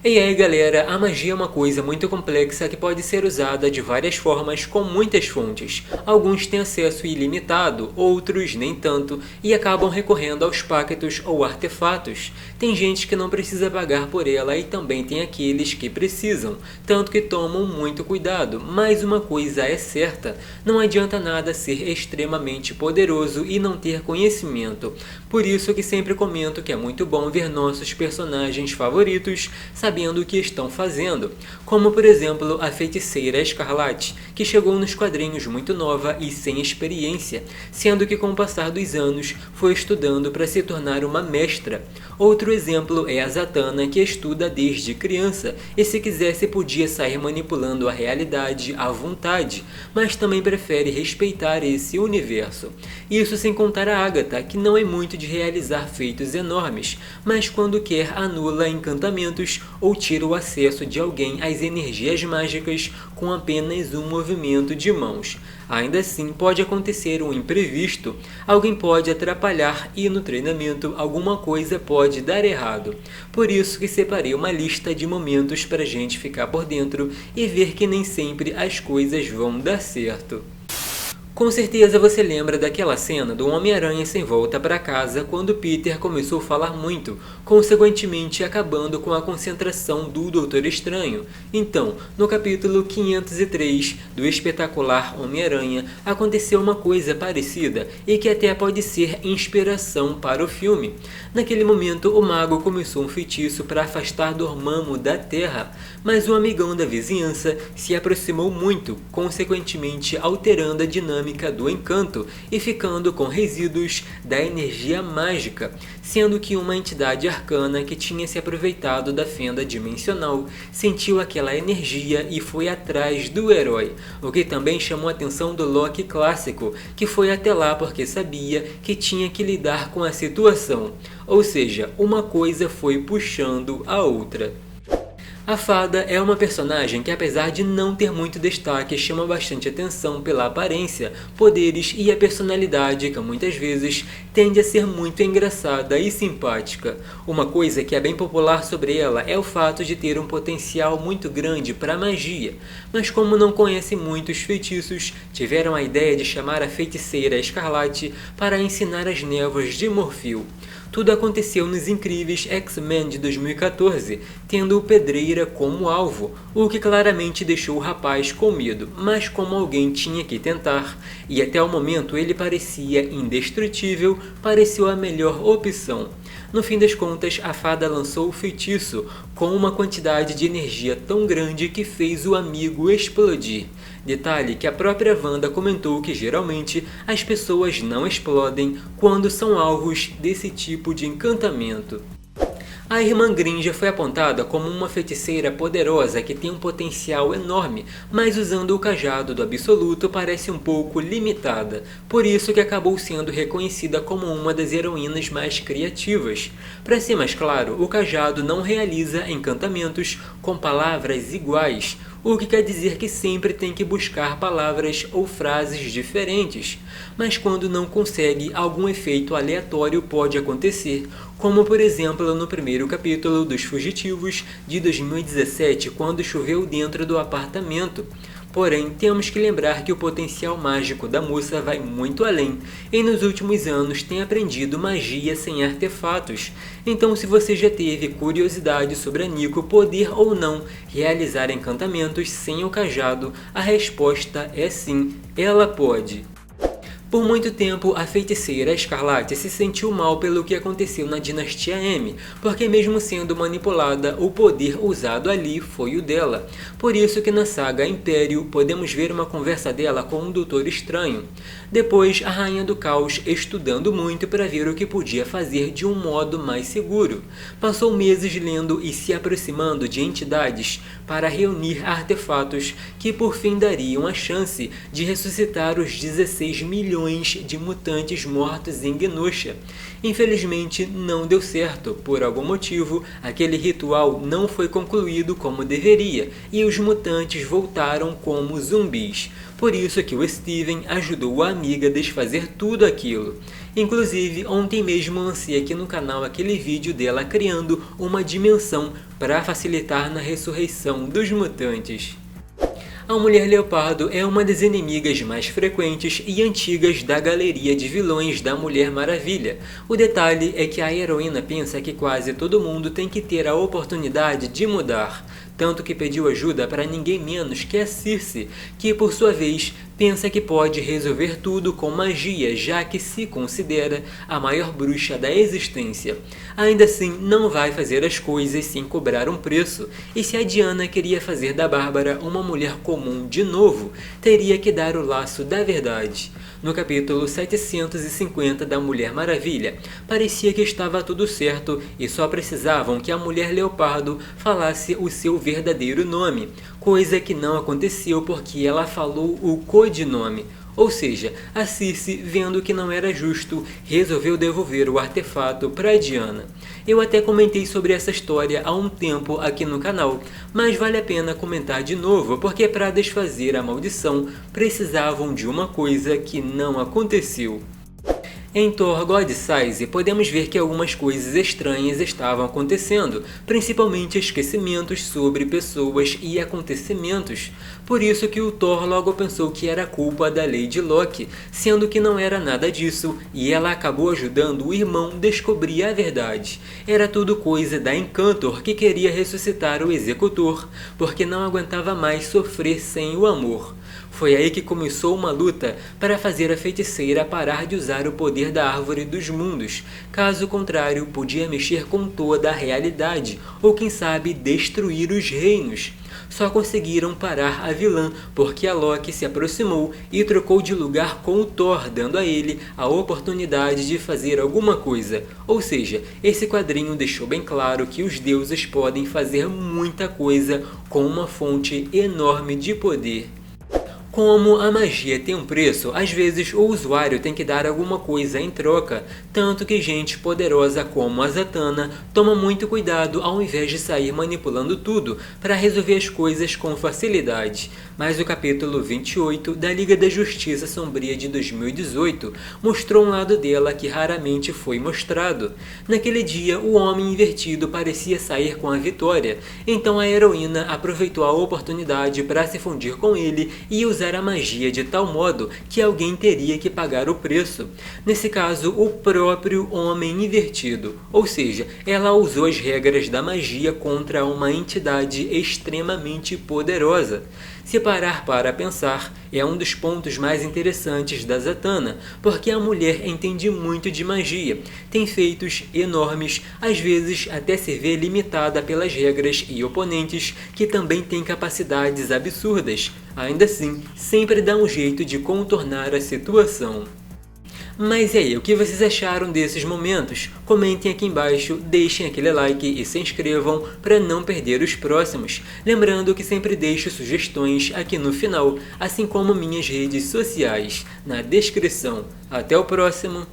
E aí galera, a magia é uma coisa muito complexa que pode ser usada de várias formas com muitas fontes. Alguns têm acesso ilimitado, outros nem tanto, e acabam recorrendo aos pactos ou artefatos. Tem gente que não precisa pagar por ela e também tem aqueles que precisam, tanto que tomam muito cuidado. Mas uma coisa é certa, não adianta nada ser extremamente poderoso e não ter conhecimento. Por isso que sempre comento que é muito bom ver nossos personagens favoritos sabendo o que estão fazendo, como por exemplo a Feiticeira Escarlate, que chegou nos quadrinhos muito nova e sem experiência, sendo que com o passar dos anos foi estudando para se tornar uma mestra. Outro exemplo é a Zatanna, que estuda desde criança e se quisesse podia sair manipulando a realidade à vontade, mas também prefere respeitar esse universo. Isso sem contar a Agatha, que não é muito de realizar feitos enormes, mas quando quer anula encantamentos ou tira o acesso de alguém às energias mágicas com apenas um movimento de mãos. Ainda assim, pode acontecer um imprevisto, alguém pode atrapalhar e no treinamento alguma coisa pode dar errado. Por isso que separei uma lista de momentos para a gente ficar por dentro e ver que nem sempre as coisas vão dar certo. Com certeza você lembra daquela cena do Homem-Aranha sem volta para casa quando Peter começou a falar muito, consequentemente acabando com a concentração do Doutor Estranho. Então, no capítulo 503 do espetacular Homem-Aranha, aconteceu uma coisa parecida e que até pode ser inspiração para o filme. Naquele momento, o mago começou um feitiço para afastar Dormammu da Terra, mas um amigão da vizinhança se aproximou muito, consequentemente alterando a dinâmica do encanto e ficando com resíduos da energia mágica, sendo que uma entidade arcana que tinha se aproveitado da fenda dimensional sentiu aquela energia e foi atrás do herói, o que também chamou a atenção do Loki clássico, que foi até lá porque sabia que tinha que lidar com a situação, ou seja, uma coisa foi puxando a outra. A Fada é uma personagem que, apesar de não ter muito destaque, chama bastante atenção pela aparência, poderes e a personalidade que muitas vezes tende a ser muito engraçada e simpática. Uma coisa que é bem popular sobre ela é o fato de ter um potencial muito grande para magia, mas como não conhece muitos feitiços, tiveram a ideia de chamar a Feiticeira Escarlate para ensinar as névoas de Morfeu. Tudo aconteceu nos incríveis X-Men de 2014, tendo o Pedreira como alvo, o que claramente deixou o rapaz com medo, mas como alguém tinha que tentar, e até o momento ele parecia indestrutível, pareceu a melhor opção. No fim das contas, a Fada lançou o feitiço com uma quantidade de energia tão grande que fez o amigo explodir. Detalhe que a própria Wanda comentou que geralmente as pessoas não explodem quando são alvos desse tipo de encantamento. A Irmã Green já foi apontada como uma feiticeira poderosa que tem um potencial enorme, mas usando o cajado do absoluto parece um pouco limitada, por isso que acabou sendo reconhecida como uma das heroínas mais criativas. Para ser mais claro, o cajado não realiza encantamentos com palavras iguais, o que quer dizer que sempre tem que buscar palavras ou frases diferentes, mas quando não consegue, algum efeito aleatório pode acontecer, como por exemplo no primeiro capítulo dos Fugitivos de 2017, quando choveu dentro do apartamento. Porém, temos que lembrar que o potencial mágico da moça vai muito além, e nos últimos anos tem aprendido magia sem artefatos. Então, se você já teve curiosidade sobre a Nico poder ou não realizar encantamentos sem o cajado, a resposta é sim, ela pode. Por muito tempo, a Feiticeira Escarlate se sentiu mal pelo que aconteceu na Dinastia M, porque mesmo sendo manipulada, o poder usado ali foi o dela. Por isso que na saga Império podemos ver uma conversa dela com o Doutor Estranho. Depois, a Rainha do Caos estudando muito para ver o que podia fazer de um modo mais seguro. Passou meses lendo e se aproximando de entidades para reunir artefatos que por fim dariam a chance de ressuscitar os 16 milhões de mutantes mortos em Genosha. Infelizmente não deu certo, por algum motivo aquele ritual não foi concluído como deveria e os mutantes voltaram como zumbis. Por isso que o Steven ajudou a amiga a desfazer tudo aquilo. Inclusive, ontem mesmo lancei aqui no canal aquele vídeo dela criando uma dimensão para facilitar na ressurreição dos mutantes. A Mulher Leopardo é uma das inimigas mais frequentes e antigas da galeria de vilões da Mulher Maravilha. O detalhe é que a heroína pensa que quase todo mundo tem que ter a oportunidade de mudar, tanto que pediu ajuda para ninguém menos que a Circe, que por sua vez pensa que pode resolver tudo com magia, já que se considera a maior bruxa da existência. Ainda assim, não vai fazer as coisas sem cobrar um preço, e se a Diana queria fazer da Bárbara uma mulher comum de novo, teria que dar o laço da verdade. No capítulo 750 da Mulher Maravilha, parecia que estava tudo certo e só precisavam que a Mulher Leopardo falasse o seu verdadeiro nome, coisa que não aconteceu porque ela falou o codinome. Ou seja, a Circe, vendo que não era justo, resolveu devolver o artefato para Diana. Eu até comentei sobre essa história há um tempo aqui no canal, mas vale a pena comentar de novo, porque para desfazer a maldição, precisavam de uma coisa que não aconteceu. Em Thor God Size, podemos ver que algumas coisas estranhas estavam acontecendo, principalmente esquecimentos sobre pessoas e acontecimentos. Por isso que o Thor logo pensou que era culpa da Lady Loki, sendo que não era nada disso, e ela acabou ajudando o irmão a descobrir a verdade. Era tudo coisa da Encantor, que queria ressuscitar o Executor, porque não aguentava mais sofrer sem o amor. Foi aí que começou uma luta para fazer a feiticeira parar de usar o poder da Árvore dos Mundos. Caso contrário, podia mexer com toda a realidade, ou quem sabe destruir os reinos. Só conseguiram parar a vilã porque a Loki se aproximou e trocou de lugar com o Thor, dando a ele a oportunidade de fazer alguma coisa. Ou seja, esse quadrinho deixou bem claro que os deuses podem fazer muita coisa com uma fonte enorme de poder. Como a magia tem um preço, às vezes o usuário tem que dar alguma coisa em troca, tanto que gente poderosa como a Zatanna toma muito cuidado ao invés de sair manipulando tudo para resolver as coisas com facilidade. Mas o capítulo 28 da Liga da Justiça Sombria de 2018 mostrou um lado dela que raramente foi mostrado. Naquele dia, o homem invertido parecia sair com a vitória, então a heroína aproveitou a oportunidade para se fundir com ele e usar a magia de tal modo que alguém teria que pagar o preço. Nesse caso, o próprio homem invertido. Ou seja, ela usou as regras da magia contra uma entidade extremamente poderosa. Se parar para pensar, é um dos pontos mais interessantes da Zatanna, porque a mulher entende muito de magia, tem feitos enormes, às vezes até se vê limitada pelas regras e oponentes que também têm capacidades absurdas. Ainda assim, sempre dá um jeito de contornar a situação. Mas e aí, o que vocês acharam desses momentos? Comentem aqui embaixo, deixem aquele like e se inscrevam para não perder os próximos. Lembrando que sempre deixo sugestões aqui no final, assim como minhas redes sociais, na descrição. Até o próximo!